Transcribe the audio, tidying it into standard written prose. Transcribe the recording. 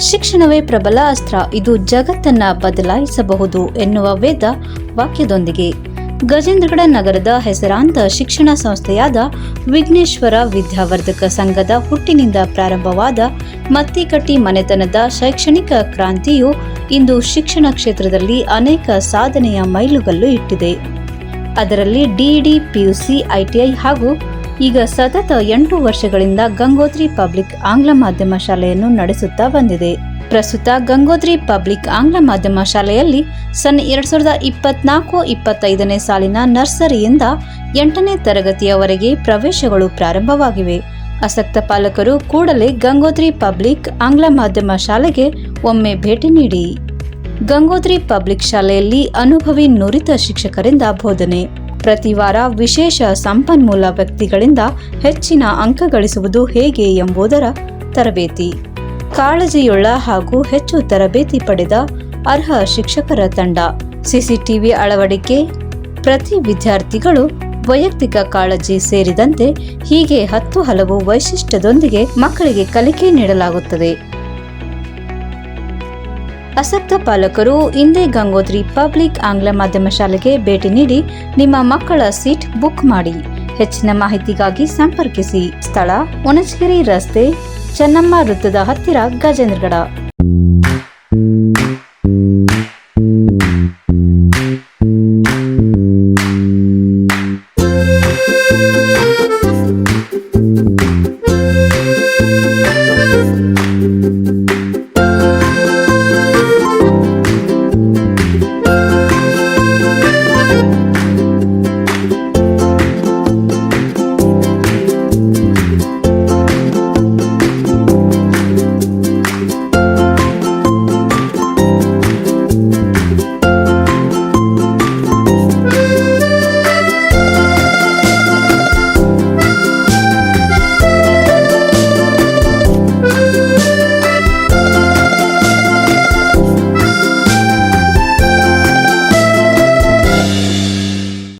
ಶಿಕ್ಷಣವೇ ಪ್ರಬಲ ಅಸ್ತ್ರ, ಇದು ಜಗತ್ತನ್ನ ಬದಲಾಯಿಸಬಹುದು ಎನ್ನುವ ವೇದ ವಾಕ್ಯದೊಂದಿಗೆ ಗಜೇಂದ್ರಗಡ ನಗರದ ಹೆಸರಾಂತ ಶಿಕ್ಷಣ ಸಂಸ್ಥೆಯಾದ ವಿಘ್ನೇಶ್ವರ ವಿದ್ಯಾವರ್ಧಕ ಸಂಘದ ಹುಟ್ಟಿನಿಂದ ಪ್ರಾರಂಭವಾದ ಮತ್ತಿಕಟ್ಟಿ ಮನೆತನದ ಶೈಕ್ಷಣಿಕ ಕ್ರಾಂತಿಯು ಇಂದು ಶಿಕ್ಷಣ ಕ್ಷೇತ್ರದಲ್ಲಿ ಅನೇಕ ಸಾಧನೆಯ ಮೈಲುಗಲ್ಲು ಇಟ್ಟಿದೆ. ಅದರಲ್ಲಿ ಡಿಇಡಿ, ಪಿಯುಸಿ, ಐಟಿಐ ಹಾಗೂ ಈಗ ಸತತ 8 ವರ್ಷಗಳಿಂದ ಗಂಗೋತ್ರಿ ಪಬ್ಲಿಕ್ ಆಂಗ್ಲ ಮಾಧ್ಯಮ ಶಾಲೆಯನ್ನು ನಡೆಸುತ್ತಾ ಬಂದಿದೆ. ಪ್ರಸ್ತುತ ಗಂಗೋತ್ರಿ ಪಬ್ಲಿಕ್ ಆಂಗ್ಲ ಮಾಧ್ಯಮ ಶಾಲೆಯಲ್ಲಿ ಸನ್ 2024-25ನೇ ಸಾಲಿನ ನರ್ಸರಿಯಿಂದ 8ನೇ ತರಗತಿಯವರೆಗೆ ಪ್ರವೇಶಗಳು ಪ್ರಾರಂಭವಾಗಿವೆ. ಆಸಕ್ತ ಪಾಲಕರು ಕೂಡಲೇ ಗಂಗೋತ್ರಿ ಪಬ್ಲಿಕ್ ಆಂಗ್ಲ ಮಾಧ್ಯಮ ಶಾಲೆಗೆ ಒಮ್ಮೆ ಭೇಟಿ ನೀಡಿ. ಗಂಗೋತ್ರಿ ಪಬ್ಲಿಕ್ ಶಾಲೆಯಲ್ಲಿ ಅನುಭವಿ ನುರಿತ ಶಿಕ್ಷಕರಿಂದ ಬೋಧನೆ, ಪ್ರತಿ ವಾರ ವಿಶೇಷ ಸಂಪನ್ಮೂಲ ವ್ಯಕ್ತಿಗಳಿಂದ ಹೆಚ್ಚಿನ ಅಂಕ ಗಳಿಸುವುದು ಹೇಗೆ ಎಂಬುದರ ತರಬೇತಿ, ಕಾಳಜಿಯುಳ್ಳ ಹಾಗೂ ಹೆಚ್ಚು ತರಬೇತಿ ಪಡೆದ ಅರ್ಹ ಶಿಕ್ಷಕರ ತಂಡ, ಸಿಸಿಟಿವಿ ಅಳವಡಿಕೆ, ಪ್ರತಿ ವಿದ್ಯಾರ್ಥಿಗಳು ವೈಯಕ್ತಿಕ ಕಾಳಜಿ ಸೇರಿದಂತೆ ಹೀಗೆ 10 ಹಲವು ವೈಶಿಷ್ಟ್ಯದೊಂದಿಗೆ ಮಕ್ಕಳಿಗೆ ಕಲಿಕೆ ನೀಡಲಾಗುತ್ತದೆ. ಆಸಕ್ತ ಪಾಲಕರು ಇಂದೇ ಗಂಗೋತ್ರಿ ಪಬ್ಲಿಕ್ ಆಂಗ್ಲ ಮಾಧ್ಯಮ ಶಾಲೆಗೆ ಭೇಟಿ ನೀಡಿ ನಿಮ್ಮ ಮಕ್ಕಳ ಸೀಟ್ ಬುಕ್ ಮಾಡಿ. ಹೆಚ್ಚಿನ ಮಾಹಿತಿಗಾಗಿ ಸಂಪರ್ಕಿಸಿ. ಸ್ಥಳ: ಹುಣಸಗಿರಿ ರಸ್ತೆ, ಚೆನ್ನಮ್ಮ ವೃತ್ತದ ಹತ್ತಿರ, ಗಜೇಂದ್ರಗಡ.